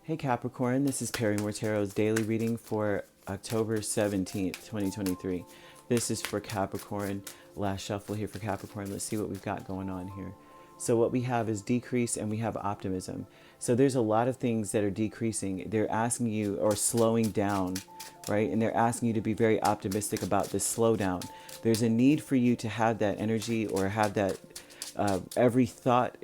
Hey Capricorn, this is Perrymore Tarot's daily reading for October 17th, 2023. This is for Capricorn. Last shuffle here for Capricorn. Let's see what we've got going on here. So what we have is decrease and we have optimism. So there's a lot of things that are decreasing. They're asking you or slowing down, right? And they're asking you to be very optimistic about this slowdown. There's a need for you to have that energy or have that every thought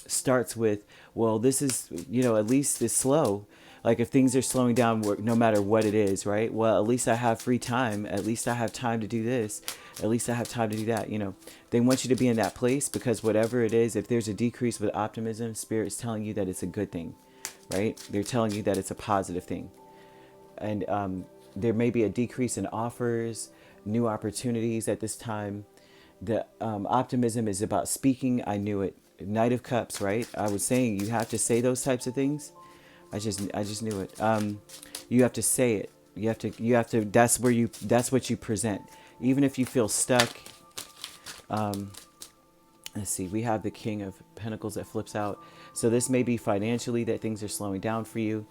starts with, well, this is, at least it's slow. Like if things are slowing down, no matter what it is, right? Well, at least I have free time. At least I have time to do this. At least I have time to do that. They want you to be in that place because whatever it is, if there's a decrease with optimism, Spirit's telling you that it's a good thing, right? They're telling you that it's a positive thing. And there may be a decrease in offers, new opportunities at this time. The optimism is about speaking. I knew it. Knight of Cups, right? I was saying you have to say those types of things. I just knew it. You have to say it. You have to. That's what you present. Even if you feel stuck. Let's see. We have the King of Pentacles that flips out. So this may be financially that things are slowing down for you.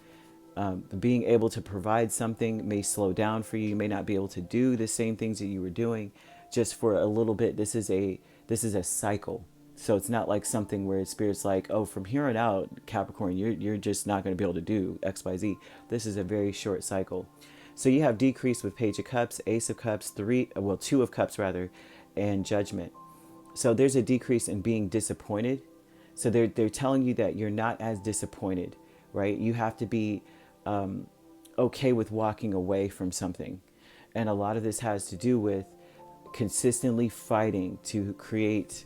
Being able to provide something may slow down for you. You may not be able to do the same things that you were doing just for a little bit. This is a cycle. So it's not like something where Spirit's like, oh, from here on out, Capricorn, you're just not going to be able to do X, Y, Z. This is a very short cycle. So you have decrease with Page of Cups, Ace of Cups, Two of Cups rather, and Judgment. So there's a decrease in being disappointed. So they're telling you that you're not as disappointed, right? You have to be okay with walking away from something. And a lot of this has to do with consistently fighting to create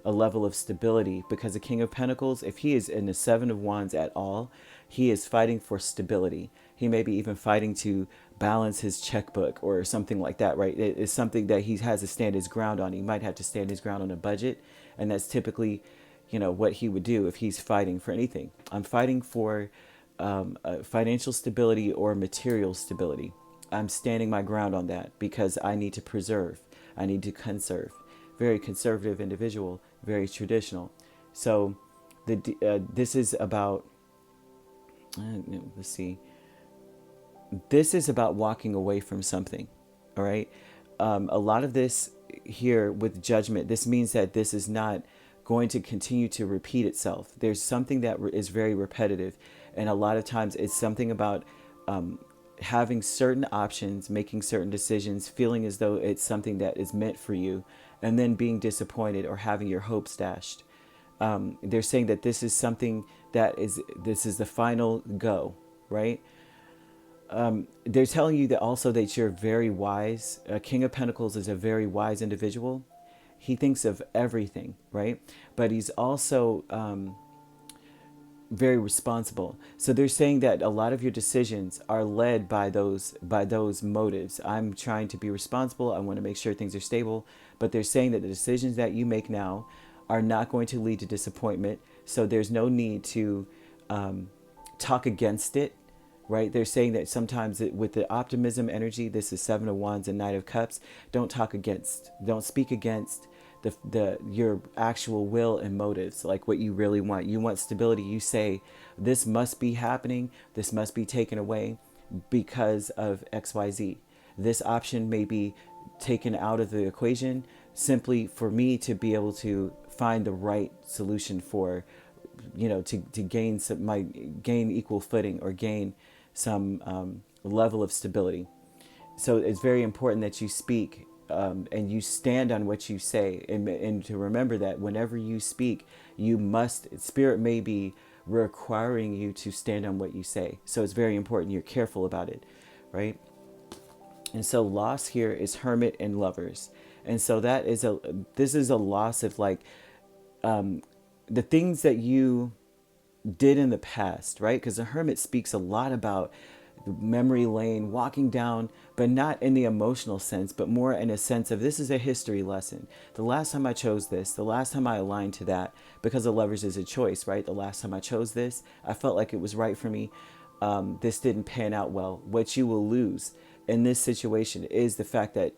a level of stability, because the King of Pentacles, if he is in the Seven of Wands at all, he is fighting for stability. He may be even fighting to balance his checkbook or something like that, right? It is something that he has to stand his ground on. He might have to stand his ground on a budget, and that's typically, what he would do if he's fighting for anything. I'm fighting for financial stability or material stability. I'm standing my ground on that because I need to preserve. I need to conserve. Very conservative individual, very traditional. So this is about, let's see. This is about walking away from something, all right? A lot of this here with Judgment, this means that this is not going to continue to repeat itself. There's something that is very repetitive. And a lot of times it's something about having certain options, making certain decisions, feeling as though it's something that is meant for you, and then being disappointed or having your hopes dashed. They're saying that this is something this is the final go, right? They're telling you that also that you're very wise. King of Pentacles is a very wise individual. He thinks of everything, right? But he's also very responsible. So they're saying that a lot of your decisions are led by those motives. I'm trying to be responsible. I want to make sure things are stable. But they're saying that the decisions that you make now are not going to lead to disappointment. So there's no need to talk against it, right? They're saying that sometimes with the optimism energy, this is Seven of Wands and Knight of Cups. Don't speak against your actual will and motives, like what you really want. You want stability. You say, this must be happening. This must be taken away because of XYZ. This option may be taken out of the equation simply for me to be able to find the right solution for, to gain equal footing or gain some level of stability. So it's very important that you speak and you stand on what you say, and to remember that whenever you speak, Spirit may be requiring you to stand on what you say. So it's very important you're careful about it, right? And so loss here is Hermit and Lovers. And so this is a loss of like the things that you did in the past, right? Because the Hermit speaks a lot about the memory lane, walking down, but not in the emotional sense, but more in a sense of this is a history lesson. The last time I chose this, the last time I aligned to that, because the Lovers is a choice, right? The last time I chose this, I felt like it was right for me. This didn't pan out well. What you will lose in this situation is the fact that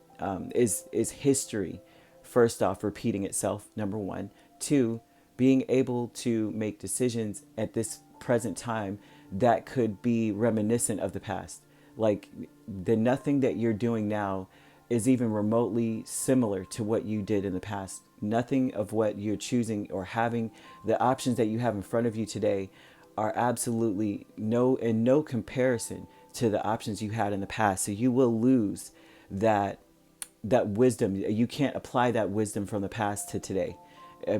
is history, first off, repeating itself, number one. Two, being able to make decisions at this present time that could be reminiscent of the past. Like the nothing that you're doing now is even remotely similar to what you did in the past. Nothing of what you're choosing or having, the options that you have in front of you today are absolutely no comparison to the options you had in the past. So you will lose that wisdom. You can't apply that wisdom from the past to today.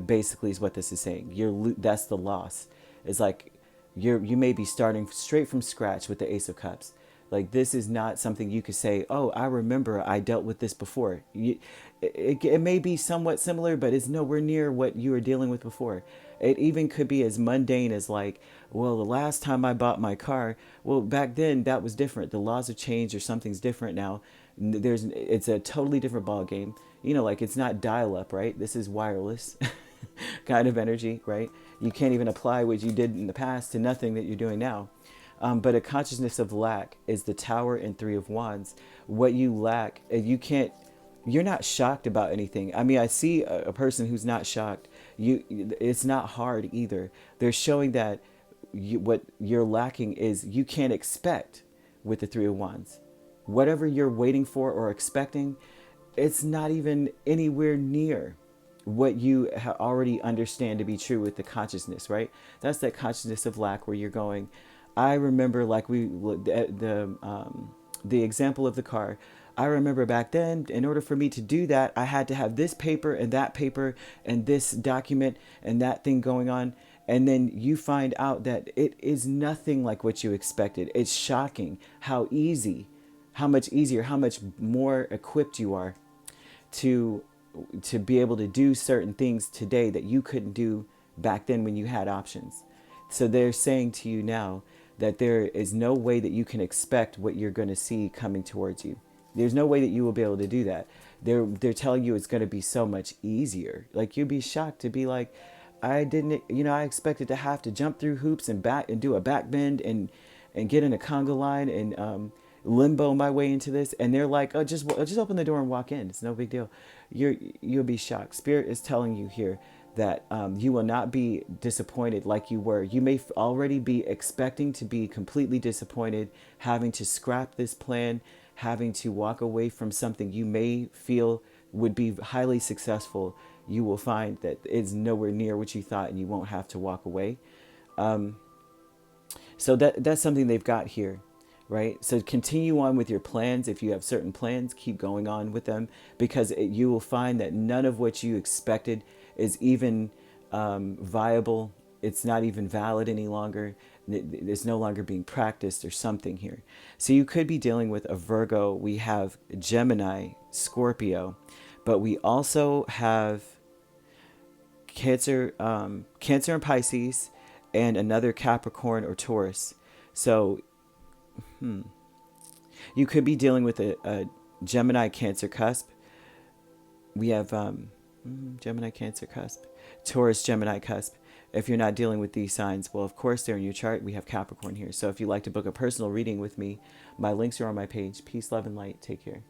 Basically is what this is saying. That's the loss. It's like you may be starting straight from scratch with the Ace of Cups. Like this is not something you could say, oh, I remember I dealt with this before. It may be somewhat similar, but it's nowhere near what you were dealing with before. It even could be as mundane as like, well, the last time I bought my car, well, back then that was different. The laws have changed or something's different now. It's a totally different ball game. You know, like it's not dial up, right? This is wireless kind of energy, right? You can't even apply what you did in the past to nothing that you're doing now. But a consciousness of lack is the Tower and Three of Wands. What you lack, you're not shocked about anything. I mean, I see a person who's not shocked. It's not hard either. They're showing that what you're lacking is you can't expect with the Three of Wands. Whatever you're waiting for or expecting, it's not even anywhere near what you already understand to be true with the consciousness, right? That's that consciousness of lack where you're going, I remember like the example of the car. I remember back then, in order for me to do that, I had to have this paper and this document and that thing going on. And then you find out that it is nothing like what you expected. It's shocking how easy, how much easier, how much more equipped you are to be able to do certain things today that you couldn't do back then when you had options. So they're saying to you now that there is no way that you can expect what you're going to see coming towards you. There's no way that you will be able to do that. They're telling you it's going to be so much easier. Like you'd be shocked to be like, I didn't, I expected to have to jump through hoops and do a back bend and get in a conga line and limbo my way into this. And they're like, oh, just open the door and walk in. It's no big deal. You'll be shocked. Spirit is telling you here that you will not be disappointed like you were. You may already be expecting to be completely disappointed, having to scrap this plan, having to walk away from something you may feel would be highly successful. You will find that it's nowhere near what you thought and you won't have to walk away. So that's something they've got here, right? So continue on with your plans. If you have certain plans, keep going on with them because you will find that none of what you expected is even viable. It's not even valid any longer. It's no longer being practiced or something here. So you could be dealing with a Virgo. We have Gemini, Scorpio, but we also have Cancer and Pisces, and another Capricorn or Taurus. So you could be dealing with a Gemini Cancer cusp. We have Gemini Cancer cusp, Taurus Gemini cusp. If you're not dealing with these signs, well, of course, they're in your chart. We have Capricorn here. So if you'd like to book a personal reading with me, my links are on my page. Peace, love, and light. Take care.